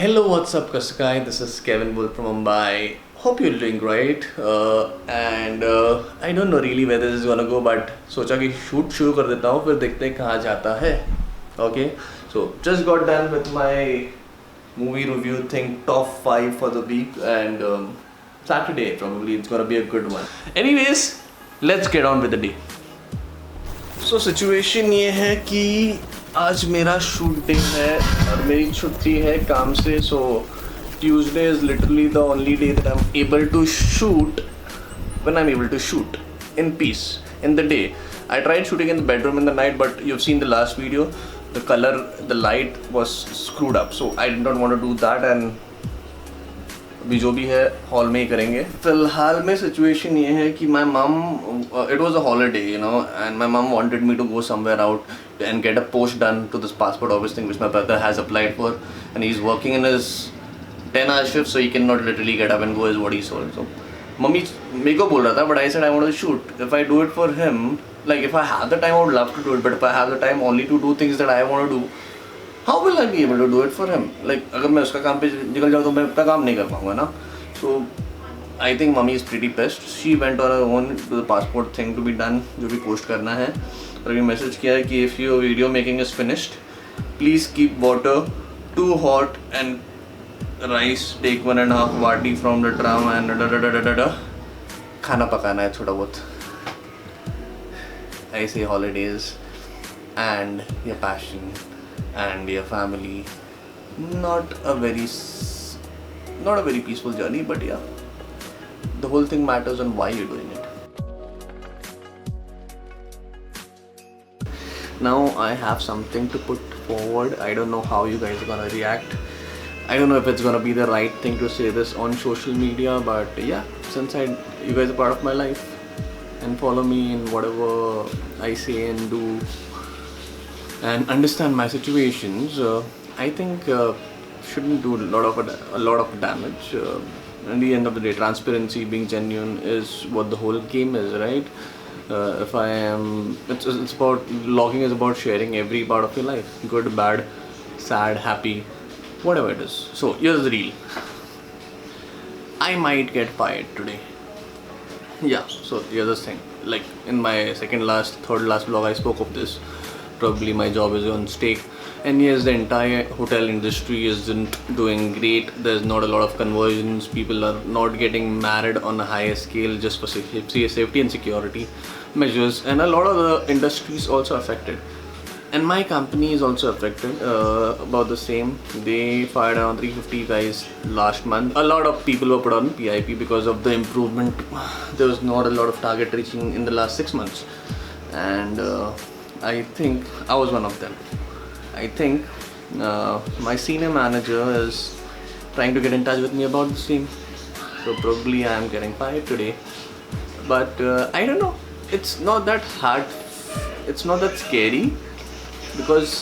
Hello, what's up, Kaskai? This is Kevin Bull from Mumbai. Hope you're doing great. And I don't know really where this is gonna go, but सोचा कि shoot शुरू कर देता हूँ, फिर देखते हैं कहाँ जाता है. Okay, so just got done with my movie review thing, top 5 for the week, and Saturday probably it's gonna be a good one. Anyways, let's get on with the day. So situation ये है कि आज मेरा shoot day है और मेरी छुट्टी है काम से. So Tuesday is literally the only day that I am able to shoot when I am able to shoot in peace in the day. I tried shooting in the bedroom in the night, but you have seen the last video, the colour, the light was screwed up, so I did not want to do that. And अभी जो भी है hall में ही करेंगे. फिलहाल में situation ये है कि my mum, it was a holiday you know, and my mum wanted me to go somewhere out and get a post done to this passport office thing which my brother has applied for, and he's working in his 10-hour shift, so he cannot literally get up and go, is what he told. So mummy मेरे को बोल रहा था, but I said I want to shoot. If I do it for him, like if I have the time I would love to do it, but if I have the time only to do things that I want to do, how will I be able to do it for him? Like अगर मैं उसका काम पे निकल जाऊँ तो मैं अपना काम नहीं कर पाऊँगा ना. So I think mummy is pretty pissed. She went on her own to the passport thing to be done, जो भी पोस्ट करना है. और अभी मैसेज किया है कि if your video making is finished, please keep water too hot and rice take 1.5 वाटी from the drum and da. खाना पकाना है थोड़ा बहुत. ऐसे holidays and your passion and your family, not a very peaceful journey, but yeah, the whole thing matters on why you're doing it. Now I have something to put forward. I don't know how you guys are gonna react. I don't know if it's gonna be the right thing to say this on social media, but yeah, since you guys are part of my life and follow me in whatever I say and do and understand my situations, I think shouldn't do a lot of damage. At the end of the day, transparency, being genuine is what the whole game is, right? If I am, it's about logging is about sharing every part of your life, good, bad, sad, happy, whatever it is. So here's the deal. I might get fired today. Yeah. So here's the thing. Like in my third last vlog, I spoke of this. Probably my job is on stake, and yes, the entire hotel industry isn't doing great. There's not a lot of conversions. People are not getting married on a higher scale just for safety and security measures, and a lot of the industries also affected. And my company is also affected about the same. They fired around 350 guys last month. A lot of people were put on PIP because of the improvement. There was not a lot of target reaching in the last 6 months, and I think I was one of them. I think my senior manager is trying to get in touch with me about the same. So probably I am getting fired today. But I don't know. It's not that hard. It's not that scary, because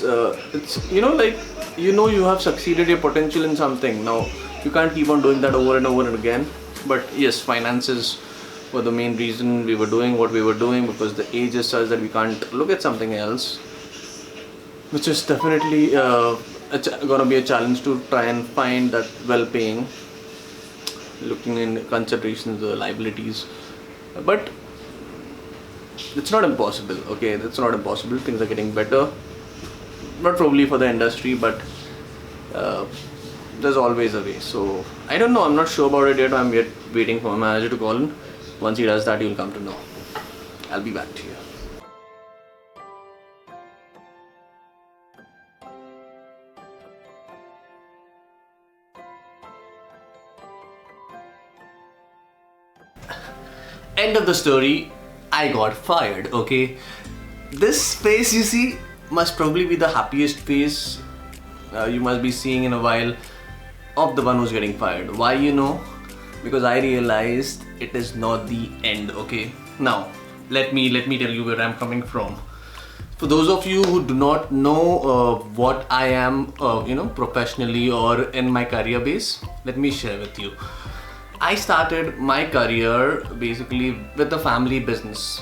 it's like you have succeeded your potential in something. Now you can't keep on doing that over and over and again. But yes, finances were the main reason we were doing what we were doing, because the age is such that we can't look at something else, which is definitely gonna be a challenge to try and find that well-paying, looking in consideration the liabilities. But it's not impossible. Okay, it's not impossible. Things are getting better, not probably for the industry, but there's always a way. So I don't know, I'm not sure about it yet. I'm yet waiting for my manager to call in. Once he does that, you'll come to know. I'll be back to you. End of the story. I got fired. Okay, this face you see must probably be the happiest face you must be seeing in a while of the one who's getting fired. Why, because I realized it is not the end. Okay, now let me tell you where I'm coming from. For those of you who do not know what I am professionally or in my career base, let me share with you. I started my career basically with a family business.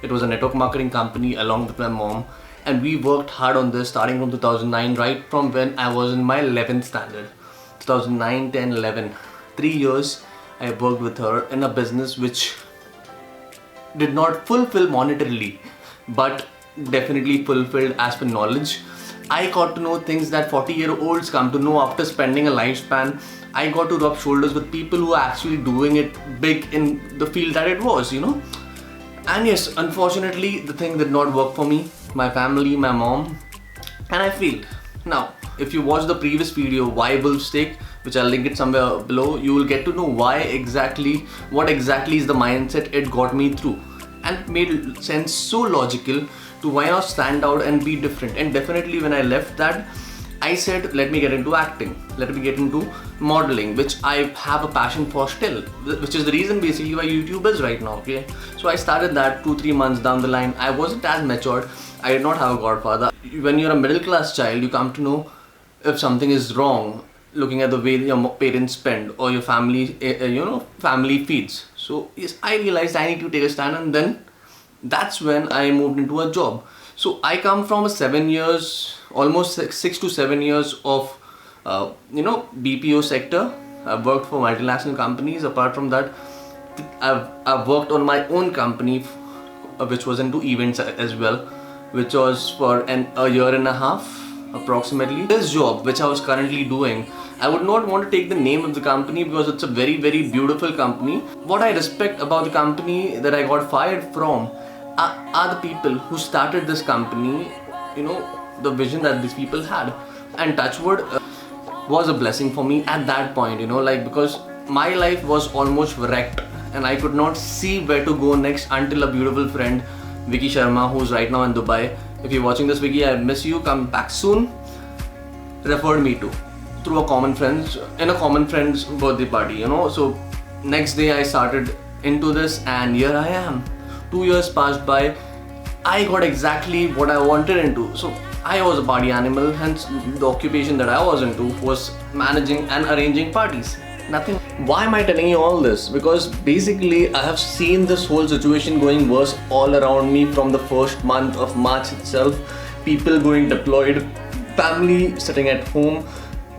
It was a network marketing company along with my mom, and we worked hard on this starting from 2009, right from when I was in my 11th standard. 2009, 10, 11. 3 years I worked with her in a business which did not fulfill monetarily, but definitely fulfilled as per knowledge. I got to know things that 40-year-olds come to know after spending a lifespan. I got to rub shoulders with people who are actually doing it big in the field that it was, And yes, unfortunately, the thing did not work for me, my family, my mom, and I failed. Now, if you watch the previous video, Why Wolves Take, which I'll link it somewhere below, you will get to know what exactly is the mindset it got me through. And it made sense, so logical, to why not stand out and be different. And definitely when I left that, I said, let me get into acting, let me get into modeling, which I have a passion for still, which is the reason basically why YouTube is right now, okay? So I started that 2-3 months down the line. I wasn't as matured, I did not have a godfather. When you're a middle class child, you come to know if something is wrong, looking at the way your parents spend or your family, family feeds. So yes, I realized I need to take a stand, and then that's when I moved into a job. So I come from a 7 years, almost 6 to 7 years of, BPO sector. I've worked for multinational companies. Apart from that, I've worked on my own company, which was into events as well, which was for a year and a half approximately. This job which I was currently doing, I would not want to take the name of the company because it's a very, very beautiful company. What I respect about the company that I got fired from are the people who started this company, the vision that these people had. And touchwood was a blessing for me at that point, because my life was almost wrecked and I could not see where to go next until a beautiful friend, Vicky Sharma, who's right now in Dubai. If you're watching this, Vicky, I miss you, come back soon, referred me to through a common friend's birthday party, So next day I started into this, and here I am. 2 years passed by, I got exactly what I wanted into. So I was a party animal, hence the occupation that I was into was managing and arranging parties. Nothing. Why am I telling you all this? Because basically I have seen this whole situation going worse all around me from the first month of March itself. People going deployed, family sitting at home,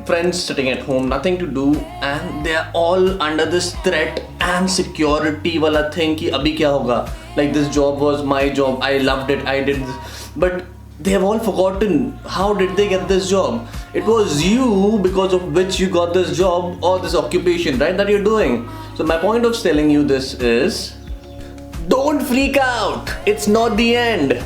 friends sitting at home, nothing to do, and they are all under this threat and security wala thing ki abhi kya hoga. Like, this job was my job, I loved it, I did this. But they have all forgotten how did they get this job. It was you because of which you got this job or this occupation, right, that you're doing. So my point of telling you this is, don't freak out, it's not the end.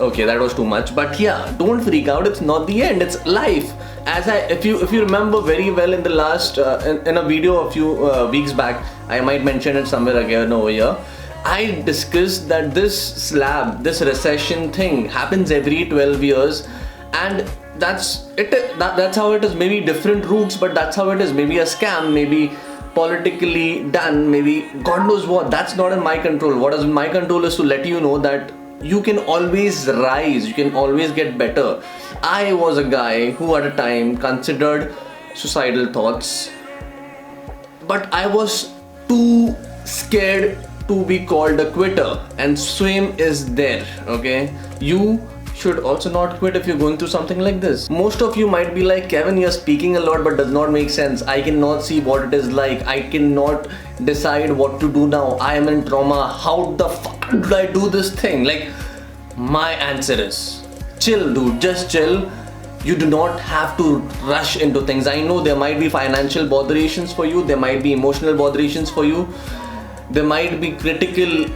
Okay, that was too much, but yeah, don't freak out, it's not the end, it's life. If you remember very well, in the last in a video a few weeks back, I might mention it somewhere again over here, I discussed that this recession thing happens every 12 years, and that's how it is. Maybe different routes, but that's how it is. Maybe a scam, maybe politically done, maybe God knows what. That's not in my control. What is in my control is to let you know that you can always rise, you can always get better. I was a guy who at a time considered suicidal thoughts, but I was too scared to be called a quitter, and swim is there, okay? You should also not quit if you're going through something like this. Most of you might be like, Kevin, you're speaking a lot but does not make sense. I cannot see what it is like. I cannot decide what to do now. I am in trauma. How the fuck do I do this thing? Like, my answer is, chill, dude, just chill. You do not have to rush into things. I know there might be financial botherations for you, there might be emotional botherations for you, there might be critical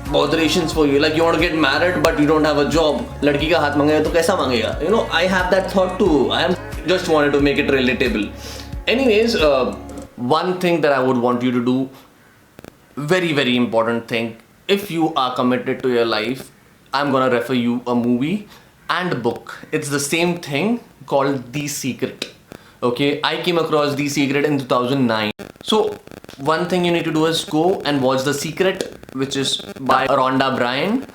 botherations for you, like you want to get married but you don't have a job. Ladki ka haath mangega to kaisa mangega? I have that thought too. I am just wanted to make it relatable. Anyways, one thing that I would want you to do, very, very important thing, if you are committed to your life, I'm gonna refer you a movie and a book. It's the same thing, called The Secret. Okay, I came across The Secret in 2009. So one thing you need to do is go and watch The Secret, which is by Rhonda Byrne.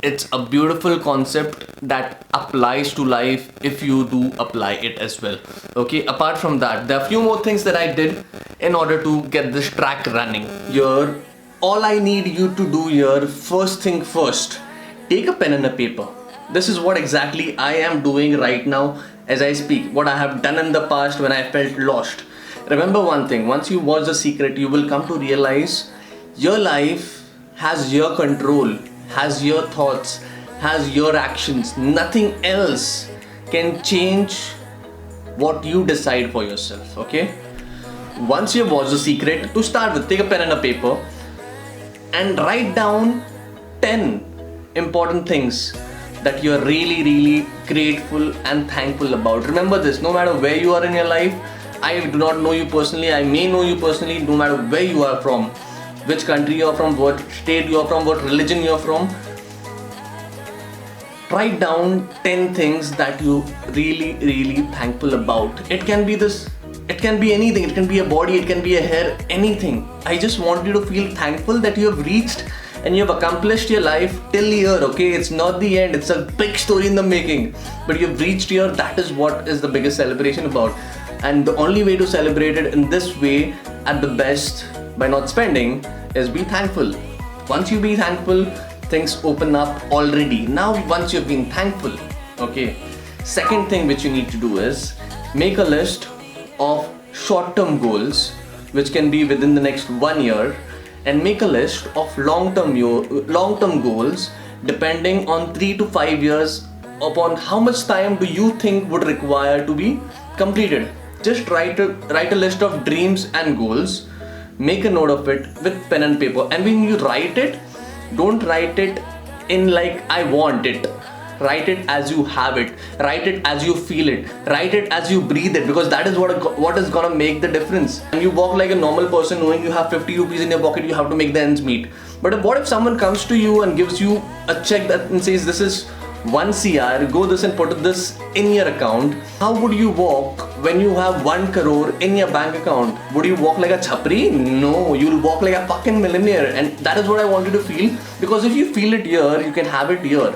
It's a beautiful concept that applies to life if you do apply it as well. Okay, apart from that, there are a few more things that I did in order to get this track running. Here, all I need you to do here, first thing first, take a pen and a paper. This is what exactly I am doing right now as I speak. What I have done in the past when I felt lost. Remember one thing, once you watch The Secret, you will come to realize your life has your control, has your thoughts, has your actions. Nothing else can change what you decide for yourself, okay? Once you watch The Secret, to start with, take a pen and a paper and write down 10 important things that you're really grateful and thankful about. Remember this, no matter where you are in your life, I do not know you personally, I may know you personally, no matter where you are from, which country you're from, what state you're from, what religion you're from, write down 10 things that you really thankful about. It can be this, it can be anything, it can be a body, it can be a hair, anything. I just want you to feel thankful that you have reached and you have accomplished your life till here, okay? It's not the end, it's a big story in the making, but you've reached here. That is what is the biggest celebration about. And the only way to celebrate it in this way at the best, by not spending, is be thankful. Once you be thankful, things open up already. Now once you've been thankful, okay, second thing which you need to do is make a list of short-term goals which can be within the next 1 year, and make a list of long-term goals depending on 3 to 5 years upon how much time do you think would require to be completed. Just write a list of dreams and goals, make a note of it with pen and paper, and when you write it, don't write it in like I want it. Write it as you have it. Write it as you feel it. Write it as you breathe it, because that is what is gonna make the difference. And you walk like a normal person knowing you have 50 rupees in your pocket, you have to make the ends meet. But what if someone comes to you and gives you a check that and says this is 1 CR, go this and put this in your account? How would you walk when you have 1 crore in your bank account? Would you walk like a chhapri? No, you'll walk like a fucking millionaire. And that is what I want you to feel, because if you feel it here, you can have it here.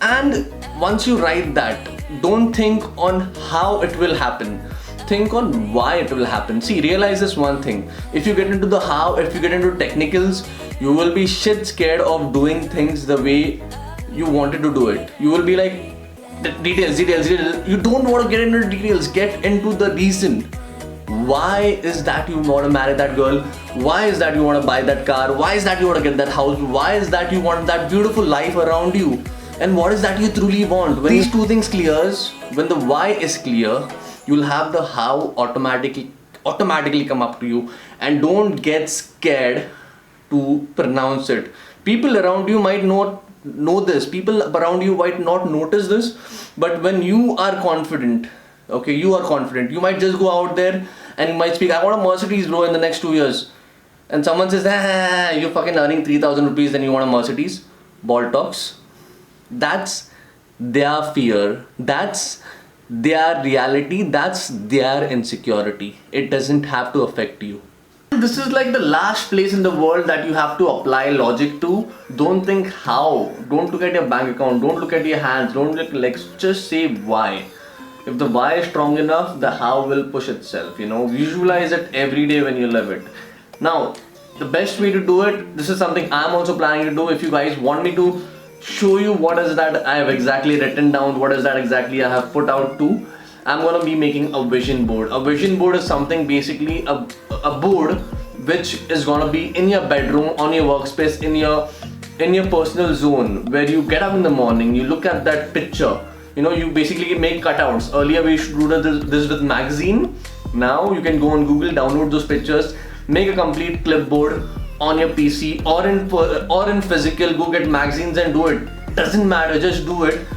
And once you write that, don't think on how it will happen. Think on why it will happen. See, realize this one thing. If you get into the how, if you get into technicals, you will be shit scared of doing things the way you wanted to do it. You will be like, details. You don't want to get into details. Get into the reason. Why is that you want to marry that girl? Why is that you want to buy that car? Why is that you want to get that house? Why is that you want that beautiful life around you? And what is that you truly want? When these two things clears, when the why is clear, you'll have the how automatically come up to you. And don't get scared to pronounce it. People around you might not know this. People around you might not notice this. But when you are confident, okay, you might just go out there and you might speak, I want a Mercedes, bro, in the next 2 years. And someone says, you're fucking earning 3,000 rupees and you want a Mercedes? Ball talks. That's their fear, that's their reality, that's their insecurity. It doesn't have to affect you. This is like the last place in the world that you have to apply logic to. Don't think how, don't look at your bank account, don't look at your hands, don't look like, just say why. If the why is strong enough, the how will push itself, visualize it every day when you live it. Now, the best way to do it, this is something I'm also planning to do. If you guys want me to show you what is that I have exactly written down, what is that exactly I have put out to, I'm gonna be making a vision board. A vision board is something basically a board which is gonna be in your bedroom, on your workspace, in your personal zone, where you get up in the morning, you look at that picture, you basically make cutouts. Earlier we used to do this with magazine. Now you can go on Google, download those pictures, make a complete clipboard on your PC or in physical, go get magazines and do it. Doesn't matter, just do it.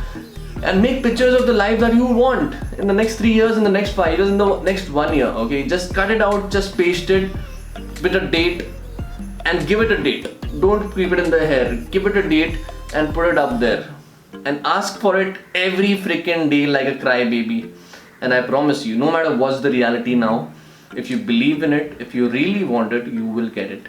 And make pictures of the life that you want in the next 3 years, in the next 5 years, in the next 1 year, okay? Just cut it out, just paste it with a date and give it a date. Don't keep it in the hair, give it a date and put it up there. And ask for it every freaking day like a crybaby. And I promise you, no matter what's the reality now, if you believe in it, if you really want it, you will get it.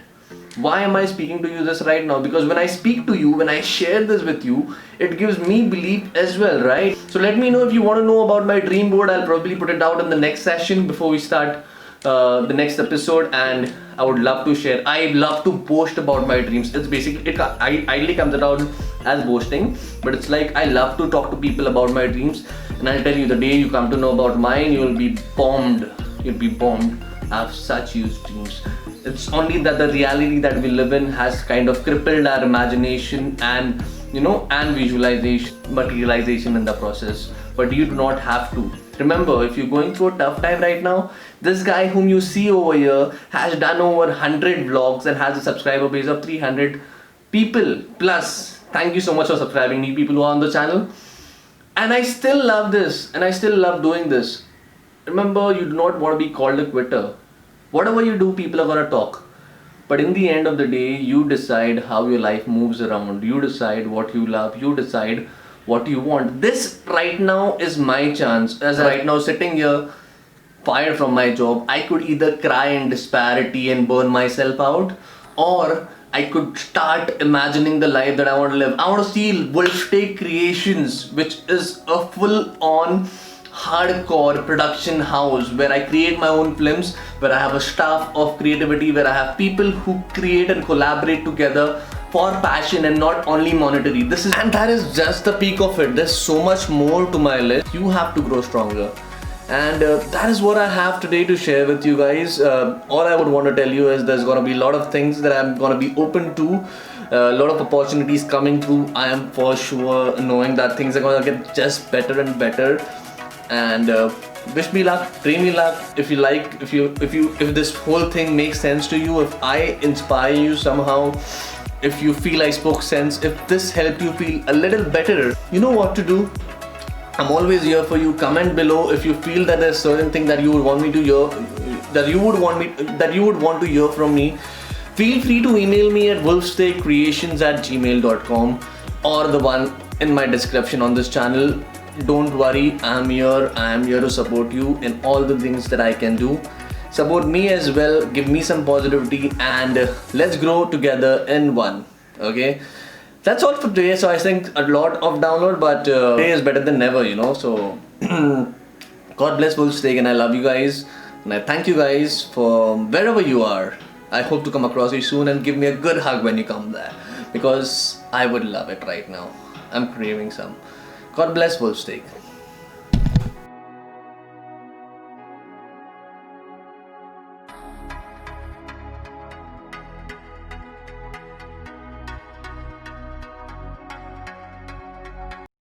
Why am I speaking to you this right now? Because when I speak to you, when I share this with you, it gives me belief as well, right? So let me know if you want to know about my dream board. I'll probably put it out in the next session before we start the next episode, and I would love to share. I love to post about my dreams. It's basically, it ideally comes out as boasting, but it's like I love to talk to people about my dreams, and I'll tell you, the day you come to know about mine, you'll be bombed. You'll be bombed. I have such huge dreams. It's only that the reality that we live in has kind of crippled our imagination and and visualization, materialization in the process. But you do not have to. Remember, if you're going through a tough time right now, this guy whom you see over here has done over 100 vlogs and has a subscriber base of 300 people plus. Thank you so much for subscribing, new people who are on the channel. And I still love this, and I still love doing this. Remember, you do not want to be called a quitter. Whatever you do, people are gonna talk. But in the end of the day, you decide how your life moves around. You decide what you love. You decide what you want. This right now is my chance. As right now sitting here, fired from my job, I could either cry in disparity and burn myself out, or I could start imagining the life that I want to live. I want to see Wolfsteak Creations, which is a full-on hardcore production house where I create my own films, where I have a staff of creativity, where I have people who create and collaborate together for passion and not only monetary. And that is just the peak of it. There's so much more to my list. You have to grow stronger. And that is what I have today to share with you guys. All I would want to tell you is there's going to be a lot of things that I'm going to be open to. A lot of opportunities coming through. I am for sure knowing that things are going to get just better and better. And wish me luck, pray me luck. If you like, if this whole thing makes sense to you, if I inspire you somehow, if you feel I spoke sense, if this helped you feel a little better, you know what to do. I'm always here for you. Comment below if you feel that there's certain thing that you would want me to hear, that you would want to hear from me. Feel free to email me at wolfsteakcreations@gmail.com or the one in my description on this channel. Don't worry, I'm here to support you in all the things that I can do. Support me as well, give me some positivity, and let's grow together in one. Okay, that's all for today. So I think a lot of download, but today is better than never, so God bless Wolfsteak, and I love you guys, and I thank you guys for wherever you are. I hope to come across you soon, and give me a good hug when you come there, because I would love it right now. I'm craving some. God bless Wolfsteak.